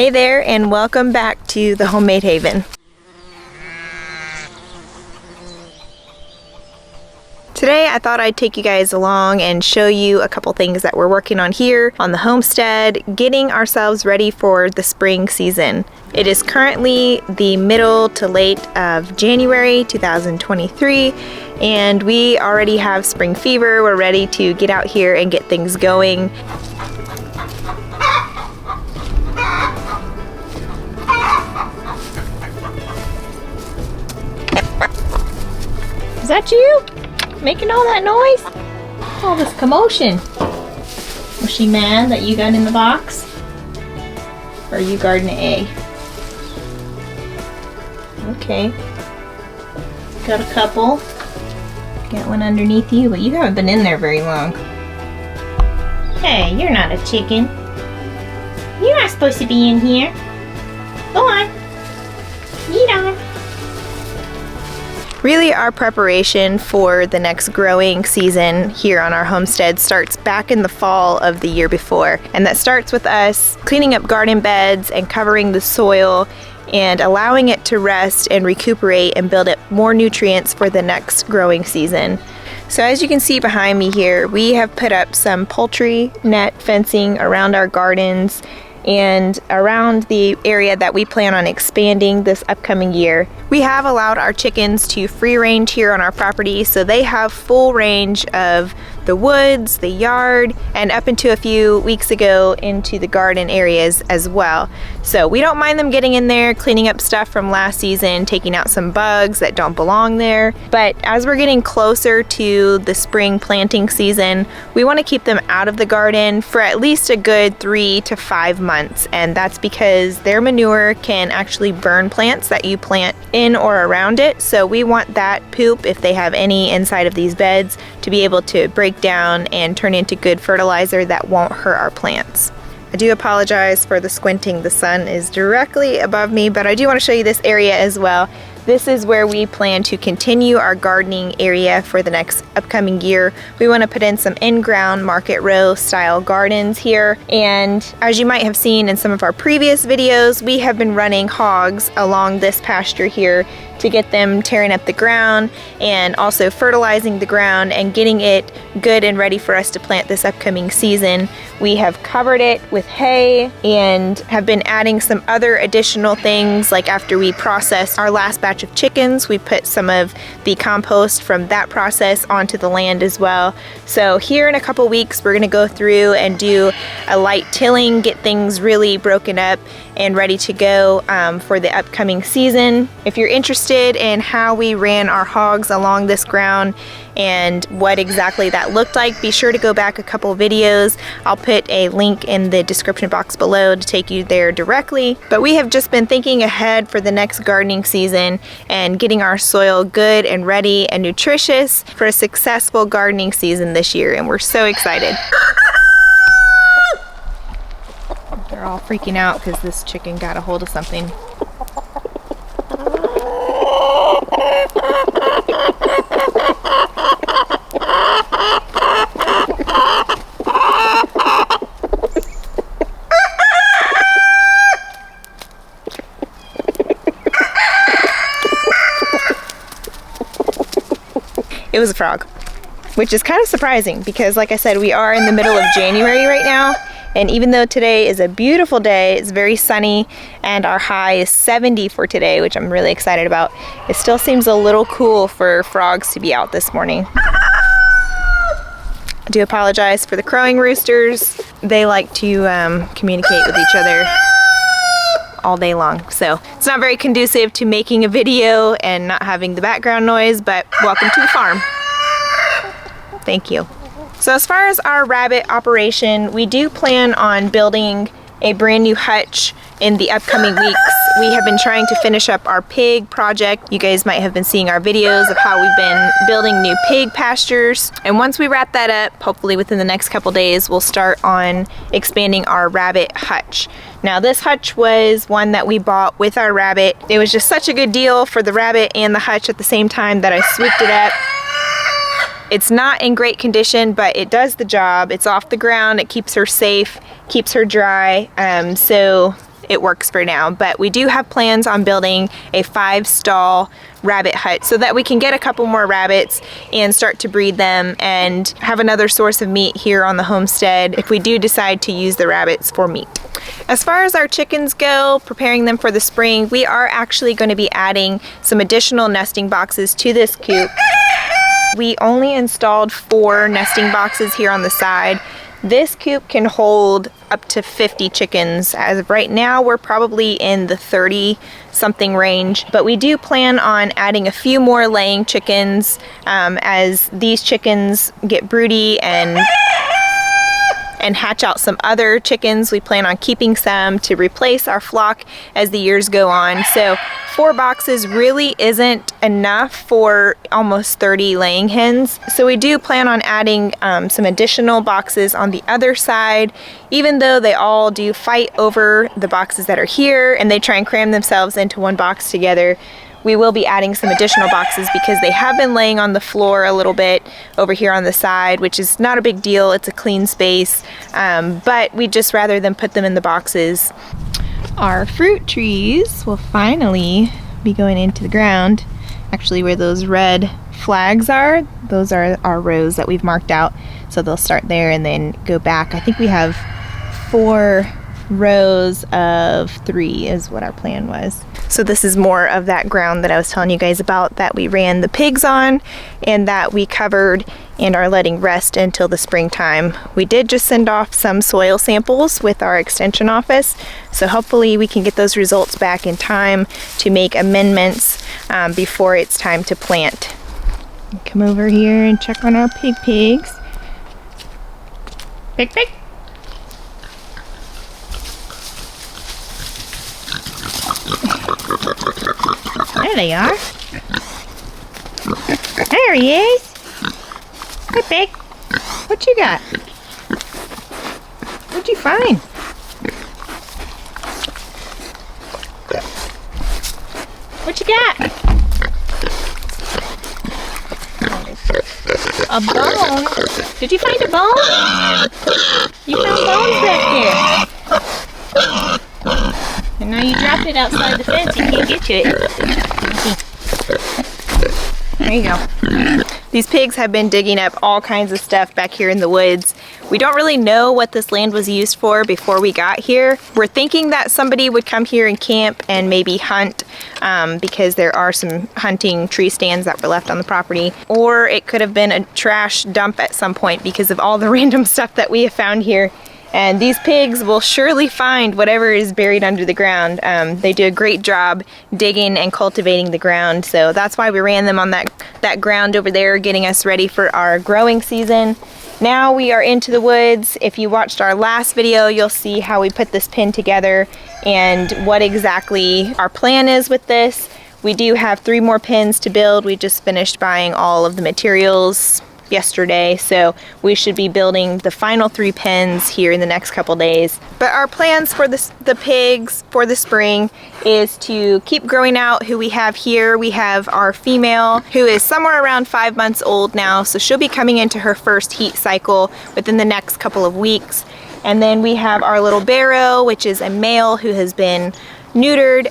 Hey there, and welcome back to the Homemade Haven. Today I thought I'd take you guys along and show you a couple things that we're working on here on the homestead, getting ourselves ready for the spring season. It is currently the middle to late of January 2023, and we already have spring fever. We're ready to get out here and get things going. Is that you? Making all that noise? All this commotion. Was she mad that you got in the box? Or are you guarding an egg? Okay. Got a couple. Got one underneath you, but you haven't been in there very long. Hey, you're not a chicken. You're not supposed to be in here. Go on. Eat on. Really, our preparation for the next growing season here on our homestead starts back in the fall of the year before. And that starts with us cleaning up garden beds and covering the soil and allowing it to rest and recuperate and build up more nutrients for the next growing season. So as you can see behind me here, we have put up some poultry net fencing around our gardens and around the area that we plan on expanding this upcoming year. We have allowed our chickens to free range here on our property, so they have full range of the woods, the yard, and up into a few weeks ago into the garden areas as well. So we don't mind them getting in there, cleaning up stuff from last season, taking out some bugs that don't belong there. But as we're getting closer to the spring planting season, we want to keep them out of the garden for at least a good 3 to 5 months. And that's because their manure can actually burn plants that you plant in or around it. So we want that poop, if they have any inside of these beds, to be able to break down and turn into good fertilizer that won't hurt our plants. I do apologize for the squinting. The sun is directly above me, but I do want to show you this area as well. This is where we plan to continue our gardening area for the next upcoming year. We want to put in some in-ground market row style gardens here. And as you might have seen in some of our previous videos, we have been running hogs along this pasture here to get them tearing up the ground and also fertilizing the ground and getting it good and ready for us to plant this upcoming season. We have covered it with hay and have been adding some other additional things, like after we process our last batch of chickens, we put some of the compost from that process onto the land as well. So here in a couple weeks, we're gonna go through and do a light tilling, get things really broken up and ready to go for the upcoming season. If you're interested in how we ran our hogs along this ground and what exactly that looked like, be sure to go back a couple videos. I'll put a link in the description box below to take you there directly. But we have just been thinking ahead for the next gardening season and getting our soil good and ready and nutritious for a successful gardening season this year, and we're so excited. They're all freaking out because this chicken got a hold of something. It was a frog, which is kind of surprising because, like I said, we are in the middle of January right now. And even though today is a beautiful day, it's very sunny, and our high is 70 for today, which I'm really excited about, it still seems a little cool for frogs to be out this morning. I do apologize for the crowing roosters. They like to communicate with each other all day long. So it's not very conducive to making a video and not having the background noise, but welcome to the farm. Thank you. So as far as our rabbit operation, we do plan on building a brand new hutch in the upcoming weeks. We have been trying to finish up our pig project. You guys might have been seeing our videos of how we've been building new pig pastures. And once we wrap that up, hopefully within the next couple days, we'll start on expanding our rabbit hutch. Now this hutch was one that we bought with our rabbit. It was just such a good deal for the rabbit and the hutch at the same time that I swooped it up. It's not in great condition, but it does the job. It's off the ground, it keeps her safe, keeps her dry. So it works for now. But we do have plans on building a 5-stall rabbit hutch so that we can get a couple more rabbits and start to breed them and have another source of meat here on the homestead if we do decide to use the rabbits for meat. As far as our chickens go, preparing them for the spring, we are actually going to be adding some additional nesting boxes to this coop. We only installed 4 nesting boxes here on the side. This coop can hold up to 50 chickens. As of right now, we're probably in the 30 something range, but we do plan on adding a few more laying chickens as these chickens get broody and hatch out some other chickens. We plan on keeping some to replace our flock as the years go on. So 4 boxes really isn't enough for almost 30 laying hens. So we do plan on adding some additional boxes on the other side, even though they all do fight over the boxes that are here and they try and cram themselves into one box together. We will be adding some additional boxes because they have been laying on the floor a little bit over here on the side, which is not a big deal. It's a clean space, but we'd just rather than put them in the boxes. Our fruit trees will finally be going into the ground. Actually, where those red flags are, those are our rows that we've marked out. So they'll start there and then go back. I think we have 4 rows of 3 is what our plan was. So this is more of that ground that I was telling you guys about that we ran the pigs on and that we covered and are letting rest until the springtime. We did just send off some soil samples with our extension office, so hopefully we can get those results back in time to make amendments before it's time to plant. Come over here and check on our pigs. Pig. There they are. There he is. Hi, Pig. What you got? What'd you find? What you got? A bone? Did you find a bone? You found bones back there. And now you dropped it outside the fence. You can't get to it. There you go. These pigs have been digging up all kinds of stuff back here in the woods. We don't really know what this land was used for before we got here. We're thinking that somebody would come here and camp and maybe hunt because there are some hunting tree stands that were left on the property. Or it could have been a trash dump at some point because of all the random stuff that we have found here. And these pigs will surely find whatever is buried under the ground. They do a great job digging and cultivating the ground, so that's why we ran them on that ground over there, getting us ready for our growing season. Now we are into the woods. If you watched our last video, you'll see how we put this pen together and what exactly our plan is with this. We do have 3 more pens to build. We just finished buying all of the materials yesterday, so we should be building the final 3 pens here in the next couple days. But our plans for the pigs for the spring is to keep growing out who we have here. We have our female who is somewhere around 5 months old now, so she'll be coming into her first heat cycle within the next couple of weeks. And then we have our little barrow, which is a male who has been neutered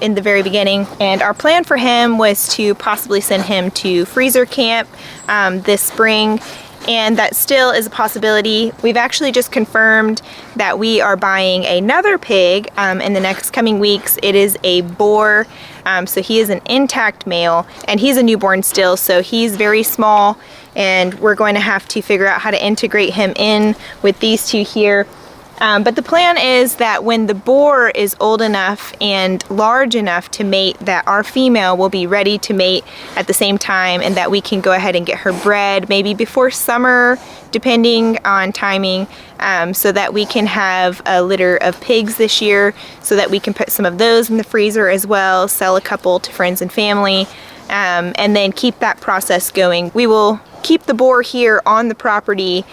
in the very beginning, and our plan for him was to possibly send him to freezer camp this spring, and that still is a possibility. We've actually just confirmed that we are buying another pig in the next coming weeks. It is a boar, so he is an intact male, and he's a newborn still, so he's very small, and we're going to have to figure out how to integrate him in with these 2 here. But the plan is that when the boar is old enough and large enough to mate, that our female will be ready to mate at the same time, and that we can go ahead and get her bred maybe before summer, depending on timing, so that we can have a litter of pigs this year, so that we can put some of those in the freezer as well, sell a couple to friends and family, and then keep that process going. We will keep the boar here on the property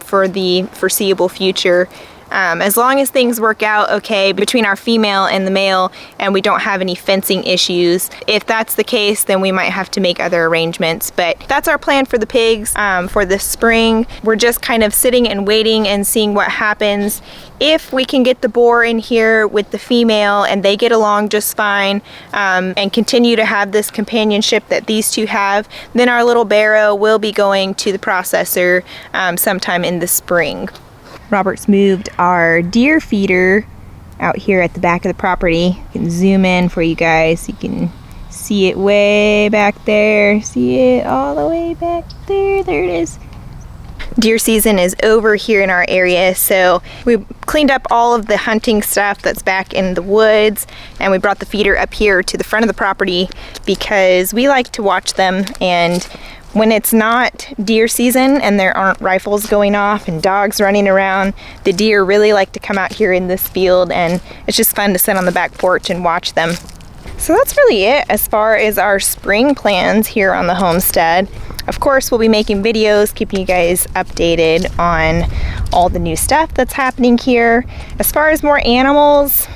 for the foreseeable future. As long as things work out okay between our female and the male and we don't have any fencing issues. If that's the case, then we might have to make other arrangements, but that's our plan for the pigs for this spring. We're just kind of sitting and waiting and seeing what happens, If we can get the boar in here with the female and they get along just fine, and continue to have this companionship that these two have, then our little barrow will be going to the processor sometime in the spring. Robert's moved our deer feeder out here at the back of the property. You can zoom in for you guys. You can see it way back there. See it all the way back there. There it is. Deer season is over here in our area, so we cleaned up all of the hunting stuff that's back in the woods, and we brought the feeder up here to the front of the property because we like to watch them. And when it's not deer season and there aren't rifles going off and dogs running around, the deer really like to come out here in this field, and it's just fun to sit on the back porch and watch them. So that's really it as far as our spring plans here on the homestead. Of course, we'll be making videos, keeping you guys updated on all the new stuff that's happening here. As far as more animals,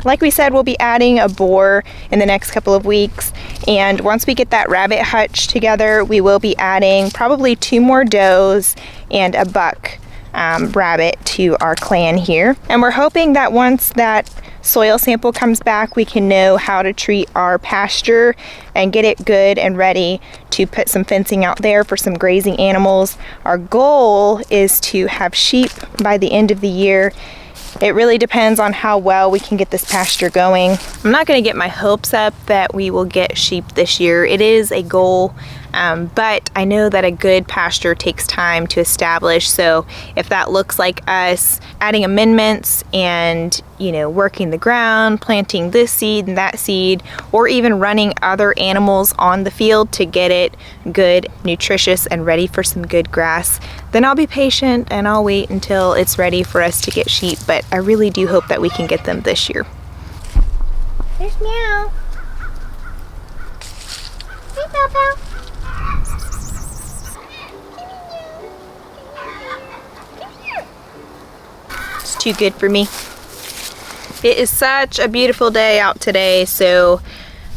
like we said, we'll be adding a boar in the next couple of weeks. And once we get that rabbit hutch together, we will be adding probably 2 more does and a buck rabbit to our clan here. And we're hoping that once that soil sample comes back, we can know how to treat our pasture and get it good and ready to put some fencing out there for some grazing animals. Our goal is to have sheep by the end of the year. It really depends on how well we can get this pasture going. I'm not going to get my hopes up that we will get sheep this year. It is a goal, but I know that a good pasture takes time to establish. So if that looks like us adding amendments and, working the ground, planting this seed and that seed, or even running other animals on the field to get it good, nutritious, and ready for some good grass, then I'll be patient and I'll wait until it's ready for us to get sheep. But I really do hope that we can get them this year. There's Meow. Hey, Pow Pow. It's too good for me. It is such a beautiful day out today, so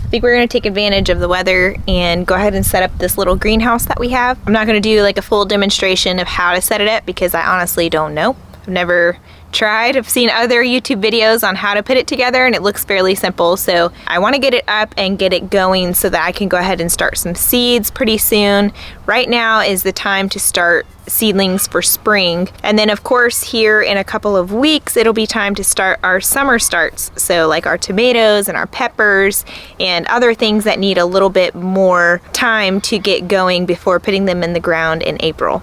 I think we're going to take advantage of the weather and go ahead and set up this little greenhouse that we have. I'm not going to do like a full demonstration of how to set it up because I honestly don't know. I've never tried. I've seen other YouTube videos on how to put it together and it looks fairly simple. So I want to get it up and get it going so that I can go ahead and start some seeds pretty soon. Right now is the time to start seedlings for spring. And then of course here in a couple of weeks, it'll be time to start our summer starts. So like our tomatoes and our peppers and other things that need a little bit more time to get going before putting them in the ground in April.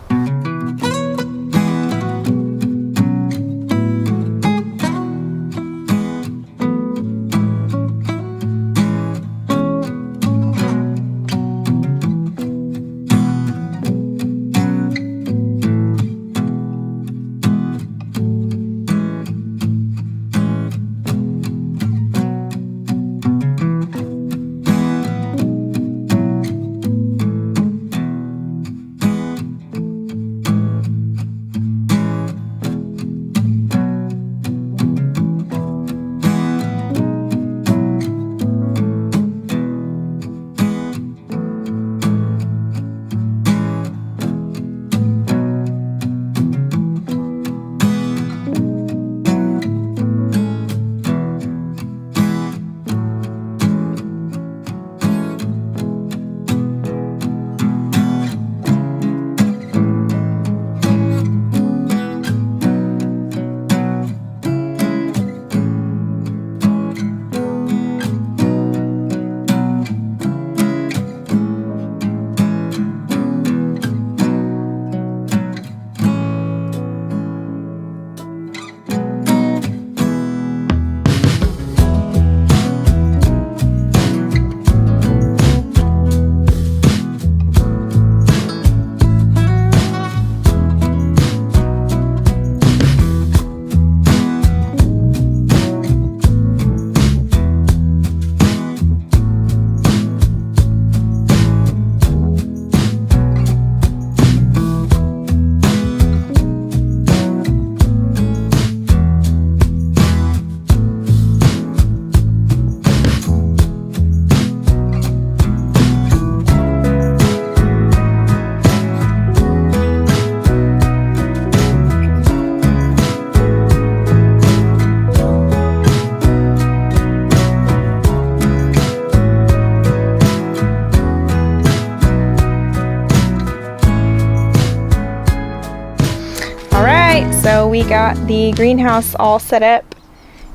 got the greenhouse all set up,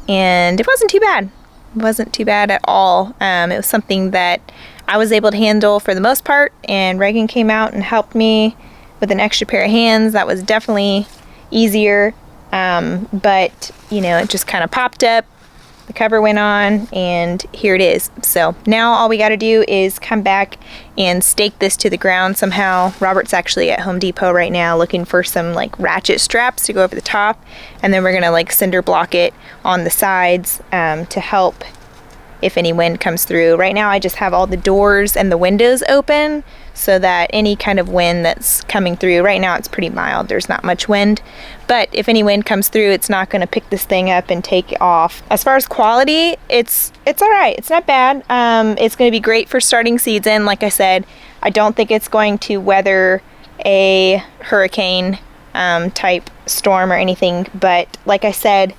and it wasn't too bad. It wasn't too bad at all. It was something that I was able to handle for the most part, and Reagan came out and helped me with an extra pair of hands. That was definitely easier, but you know, it just kind of popped up, the cover went on, and here it is. So now all we got to do is come back and stake this to the ground somehow. Robert's actually at Home Depot right now looking for some like ratchet straps to go over the top, and then we're gonna like cinder block it on the sides to help if any wind comes through. Right now I just have all the doors and the windows open so that any kind of wind that's coming through, right now it's pretty mild, there's not much wind, but if any wind comes through, it's not going to pick this thing up and take it off. As far as quality, it's all right. It's not bad. It's going to be great for starting season. Like I said, I don't think it's going to weather a hurricane type storm or anything, but like I said,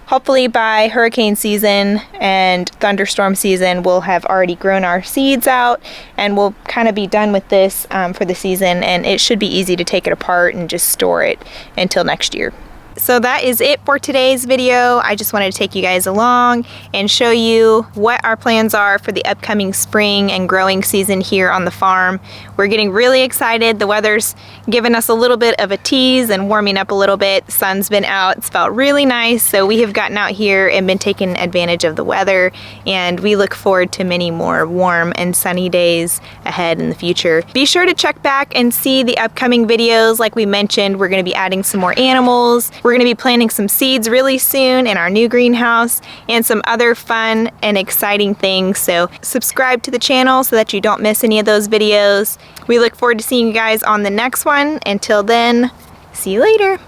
hopefully by hurricane season and thunderstorm season, we'll have already grown our seeds out, and we'll kind of be done with this for the season, and it should be easy to take it apart and just store it until next year. So that is it for today's video. I just wanted to take you guys along and show you what our plans are for the upcoming spring and growing season here on the farm. We're getting really excited. The weather's given us a little bit of a tease and warming up a little bit. The sun's been out. It's felt really nice. So we have gotten out here and been taking advantage of the weather, and we look forward to many more warm and sunny days ahead in the future. Be sure to check back and see the upcoming videos. Like we mentioned, we're going to be adding some more animals. We're going to be planting some seeds really soon in our new greenhouse and some other fun and exciting things. So subscribe to the channel so that you don't miss any of those videos. We look forward to seeing you guys on the next one. Until then, see you later.